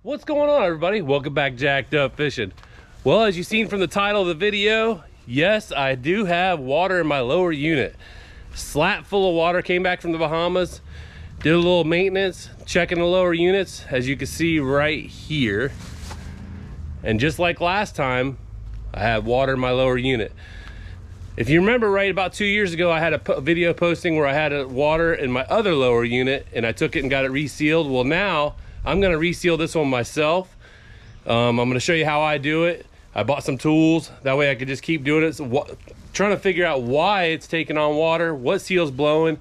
What's going on, everybody? Welcome back, Jacked Up Fishing. Well, as you've seen from the title of the video, yes, I do have water in my lower unit. Slap full of water, came back from the Bahamas, did a little maintenance, checking the lower units, as you can see right here. And just like last time, I have water in my lower unit. If you remember right, about 2 years ago, I had a video posting where I had water in my other lower unit and I took it and got it resealed. Well, now I'm gonna reseal this one myself. I'm gonna show you how I do it. I bought some tools, that way I could just keep doing it. So trying to figure out why it's taking on water, what seal's blowing,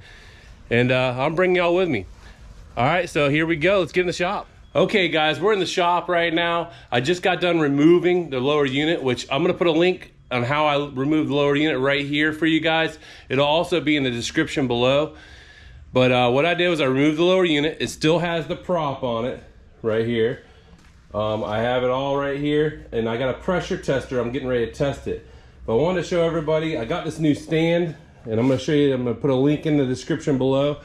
and I'm bringing y'all with me. All right, so here we go, let's get in the shop. Okay guys, we're in the shop right now. I just got done removing the lower unit, which I'm gonna put a link on how I removed the lower unit right here for you guys. It'll also be in the description below. But what I did was I removed the lower unit. It still has the prop on it right here. I have it all right here, and I got a pressure tester. I'm getting ready to test it. But I wanted to show everybody, I got this new stand, and I'm gonna show you, I'm gonna put a link in the description below.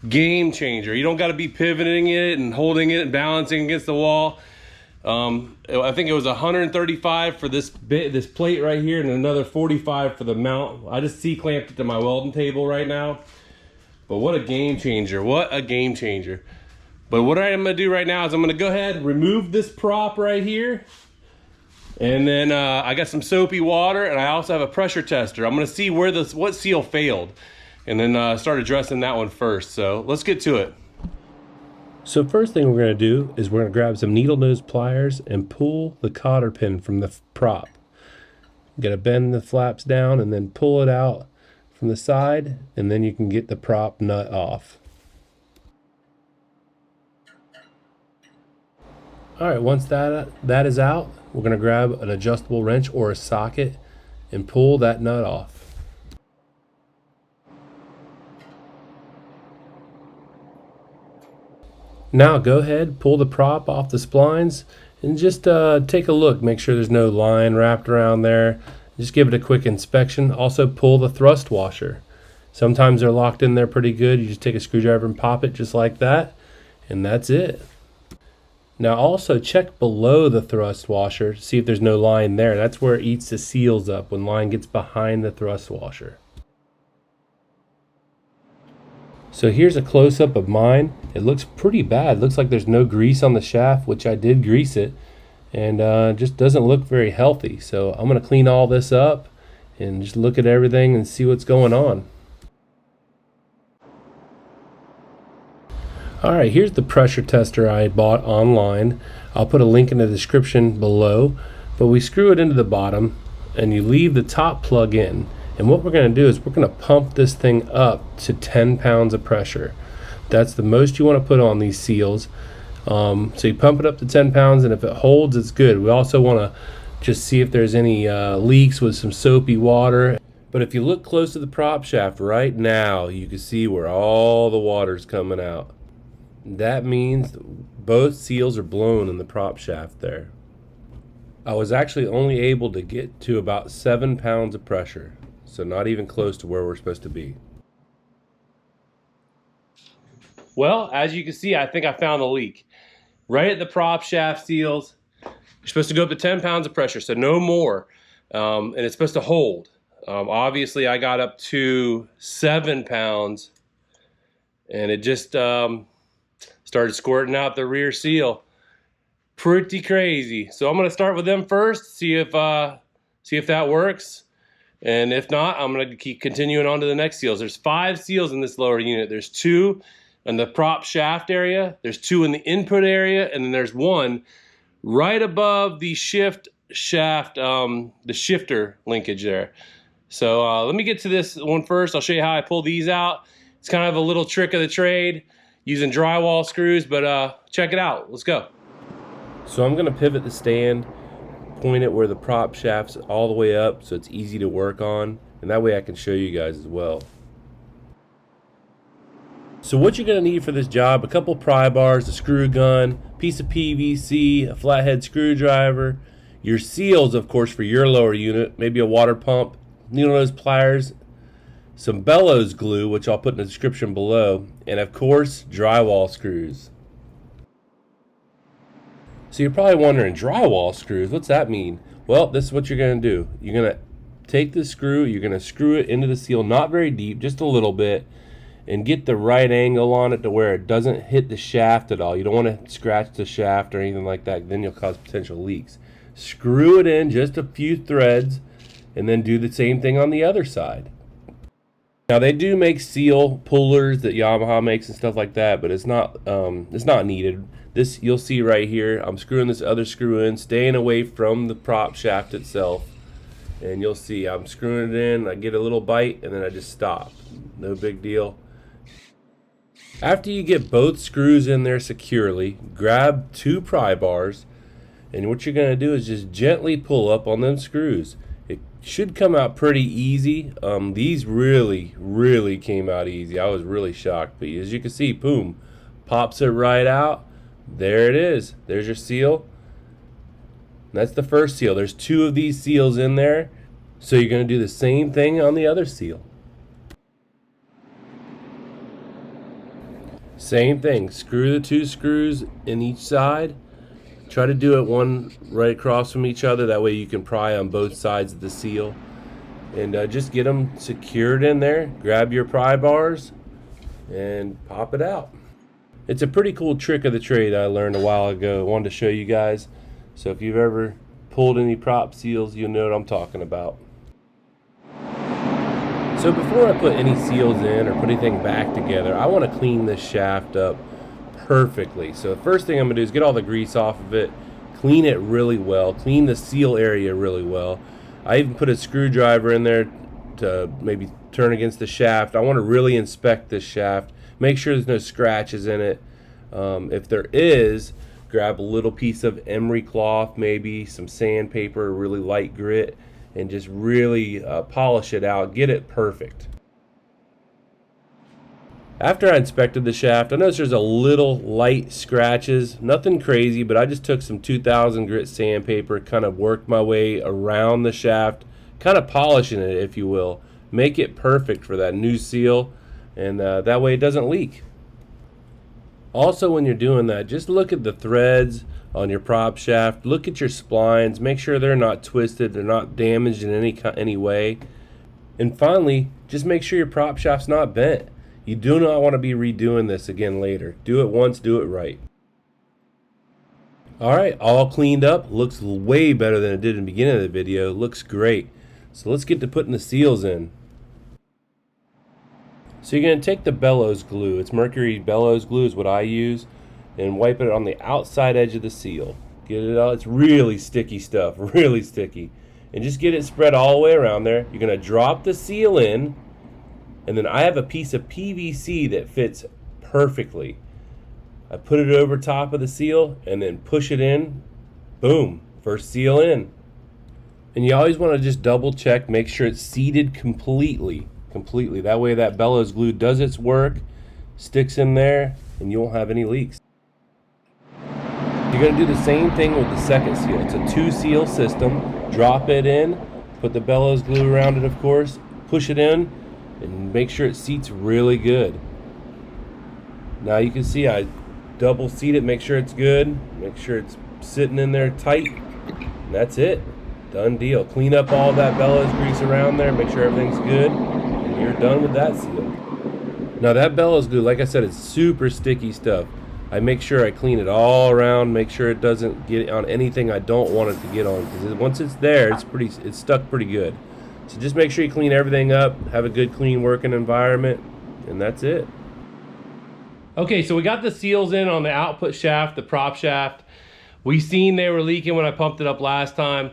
Game changer. You don't gotta be pivoting it and holding it and balancing against the wall. I think it was 135 for this plate right here, and another 45 for the mount. I just C-clamped it to my welding table right now. But what a game changer, what a game changer. But what I'm gonna do right now is I'm gonna go ahead and remove this prop right here. And then I got some soapy water, and I also have a pressure tester. I'm gonna see what seal failed, and then start addressing that one first. So let's get to it. So first thing we're going to do is we're going to grab some needle nose pliers and pull the cotter pin from the prop. You got to bend the flaps down and then pull it out from the side, and then you can get the prop nut off. Alright, once that is out, we're going to grab an adjustable wrench or a socket and pull that nut off. Now go ahead, pull the prop off the splines, and just take a look, make sure there's no line wrapped around there. Just give it a quick inspection. Also pull the thrust washer. Sometimes they're locked in there pretty good. You just take a screwdriver and pop it just like that, and that's it. Now also check below the thrust washer to see if there's no line there. That's where it eats the seals up, when line gets behind the thrust washer. So here's a close-up of mine. It looks pretty bad. It looks like there's no grease on the shaft, which I did grease it, and just doesn't look very healthy. So I'm gonna clean all this up and just look at everything and see what's going on. All right, here's the pressure tester I bought online. I'll put a link in the description below, but we screw it into the bottom and you leave the top plug in. And what we're going to do is we're going to pump this thing up to 10 pounds of pressure. That's the most you want to put on these seals. So you pump it up to 10 pounds, and if it holds, it's good. We also want to just see if there's any leaks with some soapy water. But if you look close to the prop shaft right now, you can see where all the water's coming out. That means both seals are blown in the prop shaft there. I was actually only able to get to about 7 pounds of pressure. So not even close to where we're supposed to be. Well, as you can see, I think I found the leak. Right at the prop shaft seals, you're supposed to go up to 10 pounds of pressure, so no more. And it's supposed to hold. Obviously, I got up to 7 pounds, and it just started squirting out the rear seal. Pretty crazy. So I'm gonna start with them first, see if that works. And if not, I'm going to keep continuing on to the next seals. There's 5 seals in this lower unit. There's 2 in the prop shaft area. There's 2 in the input area. And then there's 1 right above the shift shaft, the shifter linkage there. So let me get to this one first. I'll show you how I pull these out. It's kind of a little trick of the trade using drywall screws, but check it out. Let's go. So I'm going to pivot the stand, point it where the prop shaft's all the way up so it's easy to work on, and that way I can show you guys as well. So what you're going to need for this job: a couple pry bars, a screw gun, piece of PVC, a flathead screwdriver, your seals of course for your lower unit, maybe a water pump, needle nose pliers, some bellows glue, which I'll put in the description below, and of course drywall screws. So you're probably wondering, drywall screws, what's that mean? Well, this is what you're going to do. You're going to take the screw, you're going to screw it into the seal, not very deep, just a little bit, and get the right angle on it to where it doesn't hit the shaft at all. You don't want to scratch the shaft or anything like that, then you'll cause potential leaks. Screw it in just a few threads, and then do the same thing on the other side. Now they do make seal pullers that Yamaha makes and stuff like that, but it's not needed. This you'll see right here, I'm screwing this other screw in, staying away from the prop shaft itself, and you'll see I'm screwing it in, I get a little bite, and then I just stop. No big deal. After you get both screws in there securely, grab 2 pry bars, and what you're going to do is just gently pull up on them screws. It should come out pretty easy. These really came out easy. I was really shocked, but as you can see, boom, pops it right out. There it is. There's your seal. That's the first seal. There's 2 of these seals in there, so you're going to do the same thing on the other seal. Same thing. Screw the 2 screws in each side. Try to do it one right across from each other. That way you can pry on both sides of the seal. And just get them secured in there. Grab your pry bars and pop it out. It's a pretty cool trick of the trade I learned a while ago. I wanted to show you guys. So if you've ever pulled any prop seals, you'll know what I'm talking about. So before I put any seals in or put anything back together, I want to clean this shaft up perfectly. So the first thing I'm going to do is get all the grease off of it, clean it really well, clean the seal area really well. I even put a screwdriver in there to maybe turn against the shaft. I want to really inspect this shaft, make sure there's no scratches in it. If there is, grab a little piece of emery cloth, maybe some sandpaper, really light grit, and just really polish it out, get it perfect. After I inspected the shaft, I noticed there's a little light scratches, nothing crazy, but I just took some 2000 grit sandpaper, kind of worked my way around the shaft, kind of polishing it, if you will, make it perfect for that new seal, and that way it doesn't leak. Also, when you're doing that, just look at the threads on your prop shaft, look at your splines, make sure they're not twisted, they're not damaged in any way. And finally, just make sure your prop shaft's not bent. You do not want to be redoing this again later. Do it once, do it right. Alright, all cleaned up, looks way better than it did in the beginning of the video, looks great. So let's get to putting the seals in. So you're going to take the bellows glue, it's mercury bellows glue is what I use, and wipe it on the outside edge of the seal. Get it out, it's really sticky stuff, really sticky. And just get it spread all the way around there. You're going to drop the seal in, and then I have a piece of PVC that fits perfectly. I put it over top of the seal and then push it in, boom, first seal in. And you always want to just double check, make sure it's seated completely. That way that bellows glue does its work, sticks in there, and you won't have any leaks. You're going to do the same thing with the second seal. It's a 2 seal system. Drop it in, put the bellows glue around it, of course, push it in, and make sure it seats really good. Now you can see I double seat it, make sure it's good, make sure it's sitting in there tight, and that's it. Done deal. Clean up all that bellows grease around there, make sure everything's good, and you're done with that seal. Now that bellows glue, like I said, it's super sticky stuff. I make sure I clean it all around, make sure it doesn't get on anything I don't want it to get on, because once it's there, it's stuck pretty good. So just make sure you clean everything up, have a good clean working environment, and that's it. Okay, so we got the seals in on the output shaft, the prop shaft. We seen they were leaking when I pumped it up last time,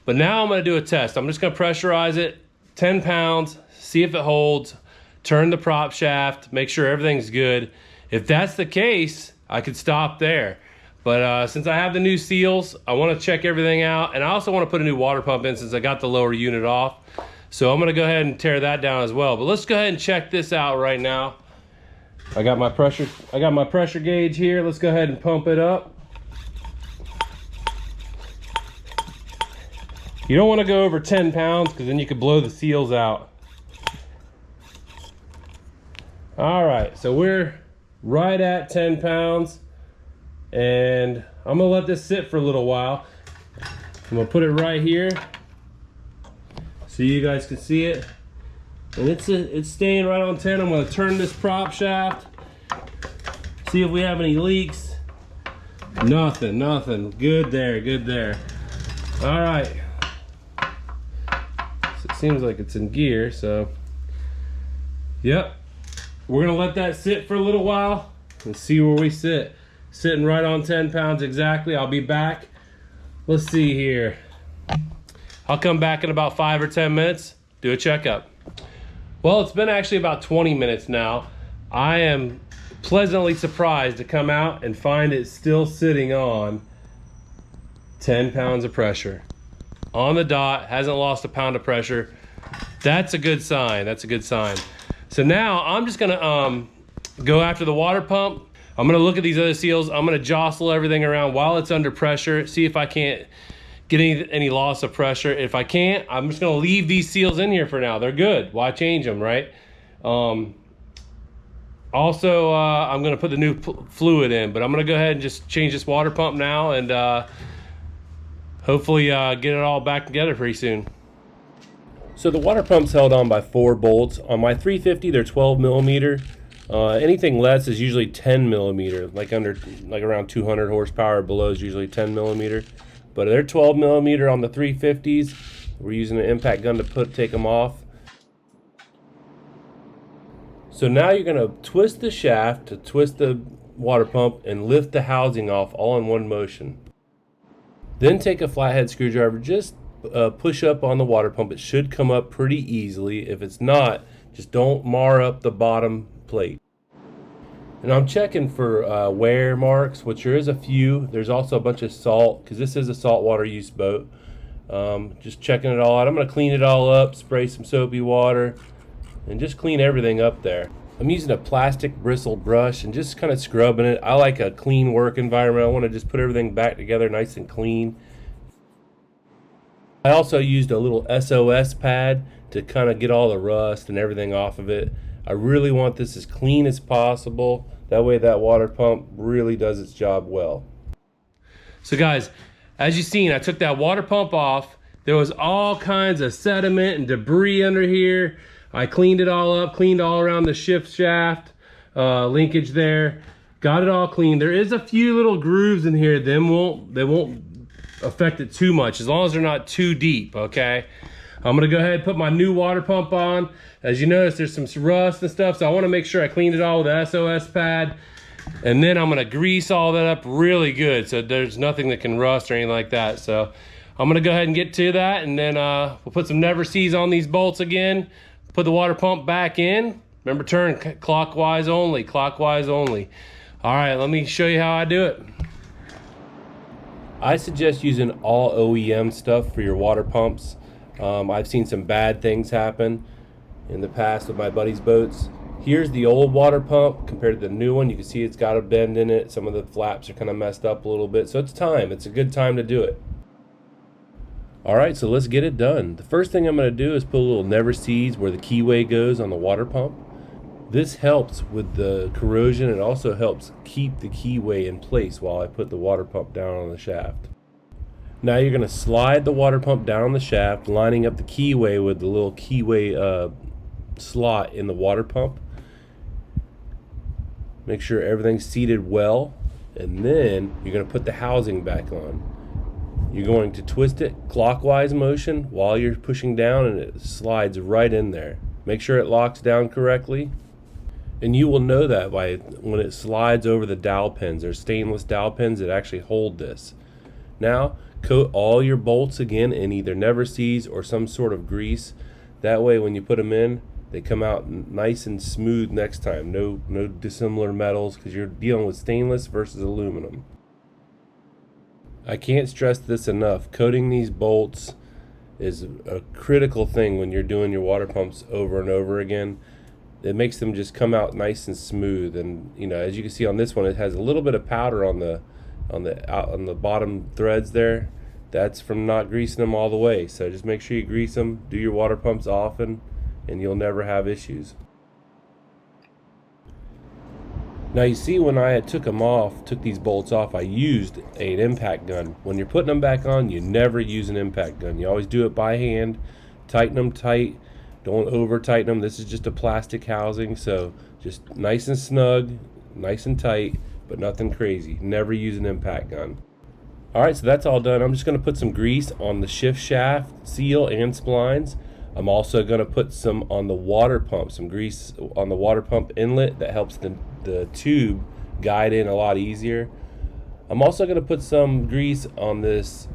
but now I'm gonna do a test. I'm just gonna pressurize it, 10 pounds, see if it holds, turn the prop shaft, make sure everything's good. If that's the case, I could stop there. But since I have the new seals, I want to check everything out, and I also want to put a new water pump in since I got the lower unit off. So I'm going to go ahead and tear that down as well. But let's go ahead and check this out right now. I got my pressure gauge here. Let's go ahead and pump it up. You don't want to go over 10 pounds because then you could blow the seals out. All right, so we're right at 10 pounds. and I'm gonna let this sit for a little while. I'm gonna put it right here so you guys can see it. And it's staying right on 10. I'm gonna turn this prop shaft, see if we have any leaks. Nothing. Good there, good there. All right. So it seems like it's in gear, so. Yep. We're gonna let that sit for a little while and see where we sit. Sitting right on 10 pounds exactly. I'll be back. Let's see here. I'll come back in about 5 or 10 minutes, do a checkup. Well, it's been actually about 20 minutes now. I am pleasantly surprised to come out and find it still sitting on 10 pounds of pressure. On the dot, hasn't lost a pound of pressure. That's a good sign, that's a good sign. So now I'm just gonna go after the water pump. I'm gonna look at these other seals. I'm gonna jostle everything around while it's under pressure, see if I can't get any loss of pressure. If I can't, I'm just gonna leave these seals in here for now. They're good, why change them, right? Also, I'm gonna put the new fluid in, but I'm gonna go ahead and just change this water pump now and hopefully get it all back together pretty soon. So the water pump's held on by 4 bolts. On my 350, they're 12 millimeter. Anything less is usually 10 millimeter, like around 200 horsepower below is usually 10 millimeter. But they're 12 millimeter on the 350s. We're using an impact gun to take them off. So now you're gonna twist the shaft to twist the water pump and lift the housing off all in one motion. Then take a flathead screwdriver, just push up on the water pump. It should come up pretty easily. If it's not, just don't mar up the bottom plate. And I'm checking for wear marks, which there is a few. There's also a bunch of salt, because this is a saltwater use boat. Just checking it all out. I'm going to clean it all up, spray some soapy water, and just clean everything up there. I'm using a plastic bristle brush and just kind of scrubbing it. I like a clean work environment. I want to just put everything back together nice and clean. I also used a little SOS pad to kind of get all the rust and everything off of it. I really want this as clean as possible. That way that water pump really does its job well. So guys, as you've seen, I took that water pump off. There was all kinds of sediment and debris under here. I cleaned it all up, cleaned all around the shift shaft, linkage there. Got it all clean. There is a few little grooves in here. They won't affect it too much, as long as they're not too deep, okay? I'm gonna go ahead and put my new water pump on. As you notice, there's some rust and stuff, so I wanna make sure I cleaned it all with the SOS pad. And then I'm gonna grease all that up really good so there's nothing that can rust or anything like that. So I'm gonna go ahead and get to that, and then we'll put some never sees on these bolts again, put the water pump back in. Remember, turn clockwise only, clockwise only. All right, let me show you how I do it. I suggest using all OEM stuff for your water pumps. I've seen some bad things happen in the past with my buddy's boats. Here's the old water pump compared to the new one. You can see it's got a bend in it. Some of the flaps are kind of messed up a little bit. So it's time. It's a good time to do it. All right, so let's get it done. The first thing I'm going to do is put a little never sees where the keyway goes on the water pump. This helps with the corrosion. It also helps keep the keyway in place while I put the water pump down on the shaft. Now you're going to slide the water pump down the shaft, lining up the keyway with the little keyway slot in the water pump. Make sure everything's seated well, and then you're going to put the housing back on. You're going to twist it clockwise motion while you're pushing down, and it slides right in there. Make sure it locks down correctly. And you will know that by when it slides over the dowel pins. There's stainless dowel pins that actually hold this. Now, coat all your bolts again in either never sees or some sort of grease. That way when you put them in, they come out nice and smooth next time. No dissimilar metals, because you're dealing with stainless versus aluminum. I can't stress this enough. Coating these bolts is a critical thing when you're doing your water pumps over and over again. It makes them just come out nice and smooth. And you know, as you can see on this one, it has a little bit of powder on the bottom threads there. That's from not greasing them all the way. So just make sure you grease them, do your water pumps often, and you'll never have issues. Now you see, when I took these bolts off, I used an impact gun. When you're putting them back on, you never use an impact gun. You always do it by hand. Tighten them tight. Don't over tighten them. This is just a plastic housing, so just nice and snug, nice and tight, but nothing crazy. Never use an impact gun. Alright, so that's all done. I'm just going to put some grease on the shift shaft, seal, and splines. I'm also going to put some on the water pump, some grease on the water pump inlet that helps the tube guide in a lot easier. I'm also going to put some grease on this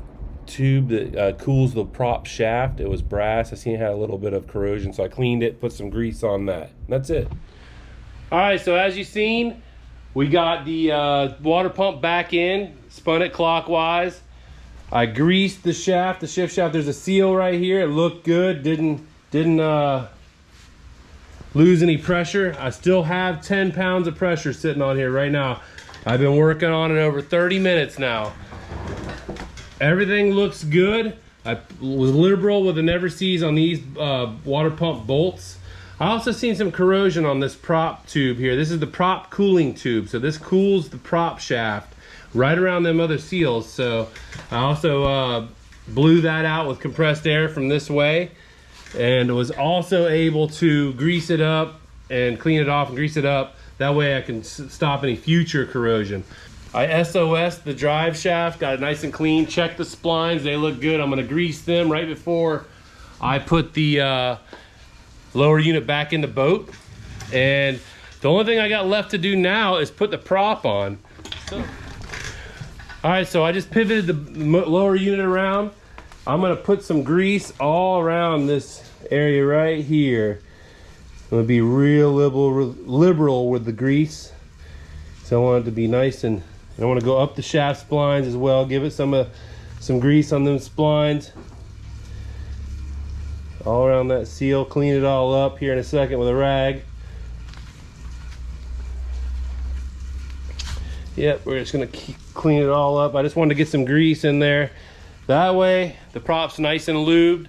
tube that cools the prop shaft. It was brass. I seen it had a little bit of corrosion, so I cleaned it, put some grease on that. That's it. Alright, so as you've seen, we got the water pump back in, spun it clockwise. I greased the shaft, the shift shaft. There's a seal right here. It looked good. Didn't lose any pressure. I still have 10 pounds of pressure sitting on here right now. I've been working on it over 30 minutes now. Everything looks good. I was liberal with the never sees on these water pump bolts. I also seen some corrosion on this prop tube here. This is the prop cooling tube, so this cools the prop shaft right around them other seals. So I also blew that out with compressed air from this way, and was also able to grease it up and clean it off and grease it up. That way I can stop any future corrosion. I SOS the drive shaft, got it nice and clean. Check the splines, they look good. I'm gonna grease them right before I put the lower unit back in the boat. And the only thing I got left to do now is put the prop on. Alright, so I just pivoted the lower unit around. I'm gonna put some grease all around this area right here. I'm gonna be real liberal with the grease. So I want it to be nice, and I want to go up the shaft splines as well. Give it some grease on them splines. All around that seal. Clean it all up here in a second with a rag. Yep, we're just gonna clean it all up. I just wanted to get some grease in there. That way the prop's nice and lubed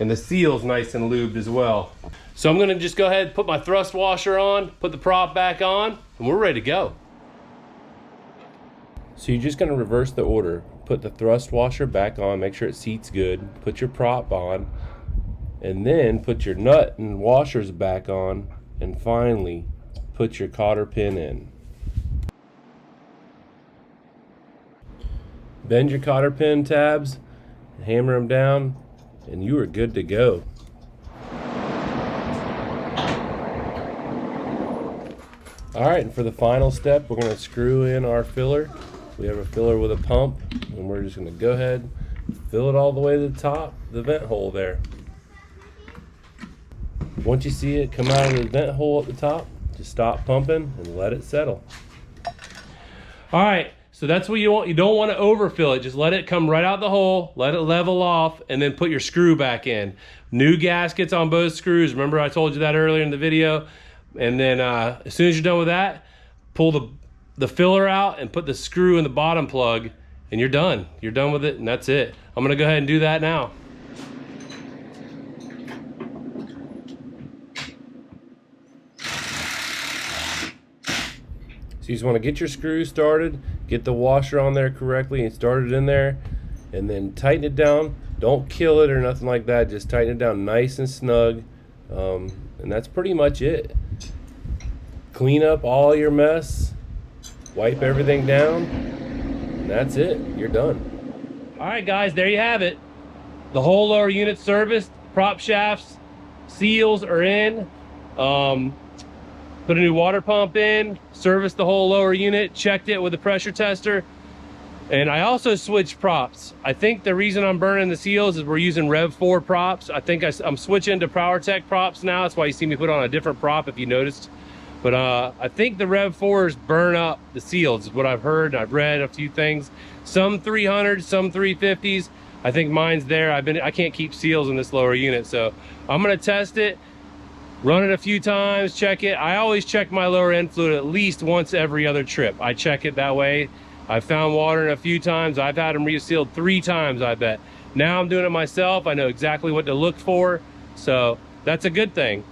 and the seal's nice and lubed as well. So I'm gonna just go ahead and put my thrust washer on, put the prop back on, and we're ready to go. So you're just gonna reverse the order. Put the thrust washer back on, make sure it seats good, put your prop on, and then put your nut and washers back on, and finally put your cotter pin in. Bend your cotter pin tabs, hammer them down, and you are good to go. Alright, and for the final step, we're going to screw in our filler. We have a filler with a pump, and we're just going to go ahead and fill it all the way to the top, the vent hole there. Once you see it come out of the vent hole at the top, just stop pumping and let it settle. Alright, so that's what you want. You don't want to overfill it. Just let it come right out the hole, let it level off, and then put your screw back in. New gaskets on both screws. Remember I told you that earlier in the video? And then as soon as you're done with that, pull the filler out and put the screw in the bottom plug, and you're done. You're done with it, and that's it. I'm gonna go ahead and do that now. So you just want to get your screw started, get the washer on there correctly and start it in there, and then tighten it down. Don't kill it or nothing like that, just tighten it down nice and snug, and that's pretty much it. Clean up all your mess, wipe everything down, and that's it. You're done. Alright guys, there you have it. The whole lower unit serviced, prop shafts, seals are in. Put a new water pump in, serviced the whole lower unit, checked it with a pressure tester, and I also switched props. I think the reason I'm burning the seals is we're using Rev 4 props. I think I'm switching to PowerTech props now. That's why you see me put on a different prop if you noticed. But I think the Rev 4s burn up the seals is what I've heard. I've read a few things. Some 300s, some 350s. I think mine's there. I can't keep seals in this lower unit, so I'm gonna test it. Run it a few times, check it. I always check my lower end fluid at least once every other trip. I check it that way. I've found water in a few times. I've had them resealed 3 times, I bet. Now I'm doing it myself. I know exactly what to look for. So that's a good thing.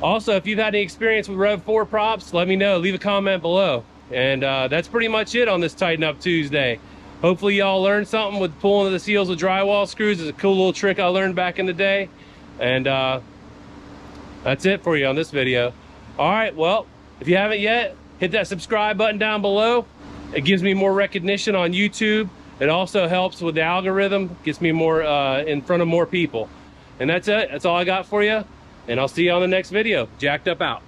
Also, if you've had any experience with Rev 4 props, let me know. Leave a comment below. And that's pretty much it on this Tighten Up Tuesday. Hopefully y'all learned something with pulling the seals with drywall screws. It's a cool little trick I learned back in the day. And that's it for you on this video. All right, well, if you haven't yet, hit that subscribe button down below. It gives me more recognition on YouTube. It also helps with the algorithm, gets me more in front of more people. And that's it. That's all I got for you. And I'll see you on the next video. Jacked Up out.